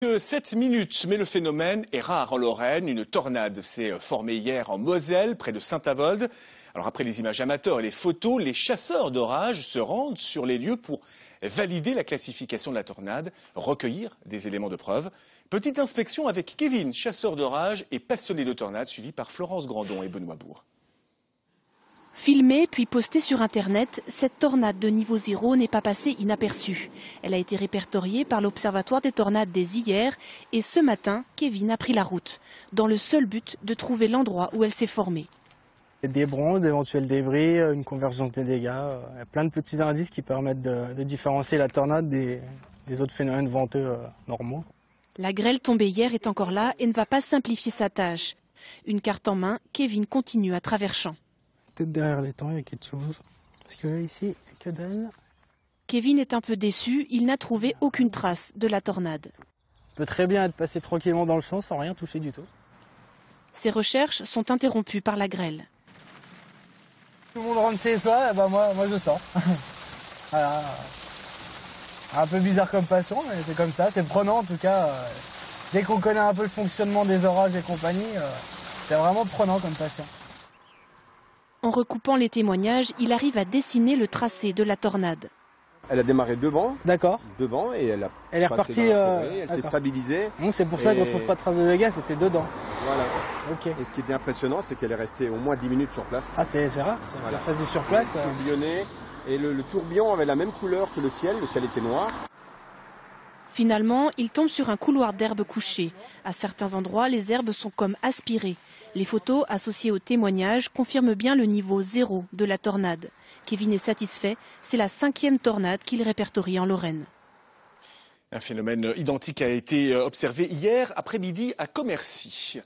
7 minutes, mais le phénomène est rare en Lorraine. Une tornade s'est formée hier en Moselle, près de Saint-Avold. Alors après les images amateurs et les photos, les chasseurs d'orage se rendent sur les lieux pour valider la classification de la tornade, recueillir des éléments de preuve. Petite inspection avec Kevin, chasseur d'orage et passionné de tornade, suivi par Florence Grandon et Benoît Bourg. Filmée puis postée sur Internet, cette tornade de niveau 0 n'est pas passée inaperçue. Elle a été répertoriée par l'Observatoire des tornades dès hier et ce matin, Kevin a pris la route, dans le seul but de trouver l'endroit où elle s'est formée. Des bronzes, d'éventuels débris, une convergence des dégâts, il y a plein de petits indices qui permettent de différencier la tornade des autres phénomènes venteux normaux. La grêle tombée hier est encore là et ne va pas simplifier sa tâche. Une carte en main, Kevin continue à travers champs. Peut-être derrière les temps, il y a quelque chose. Parce que là, ici, il n'y a que dalle. Kevin est un peu déçu, il n'a trouvé aucune trace de la tornade. On peut très bien être passé tranquillement dans le champ sans rien toucher du tout. Ses recherches sont interrompues par la grêle. Tout le monde rentre chez soi, et ben moi je sors. Voilà. Un peu bizarre comme passion, mais c'est comme ça, c'est prenant en tout cas. Dès qu'on connaît un peu le fonctionnement des orages et compagnie, c'est vraiment prenant comme passion. En recoupant les témoignages, il arrive à dessiner le tracé de la tornade. Elle a démarré devant. D'accord. Devant et elle est repartie. Elle s'est stabilisée. Donc c'est pour ça qu'on ne trouve pas de traces de dégâts, c'était dedans. Voilà. Ok. Et ce qui était impressionnant, c'est qu'elle est restée au moins 10 minutes sur place. Ah c'est rare, ça. Voilà. La phase du surplace. Tourbillonnée. Et le tourbillon avait la même couleur que le ciel était noir. Finalement, il tombe sur un couloir d'herbes couchées. À certains endroits, les herbes sont comme aspirées. Les photos associées au témoignage confirment bien le niveau 0 de la tornade. Kevin est satisfait, c'est la 5e tornade qu'il répertorie en Lorraine. Un phénomène identique a été observé hier après-midi à Commercy.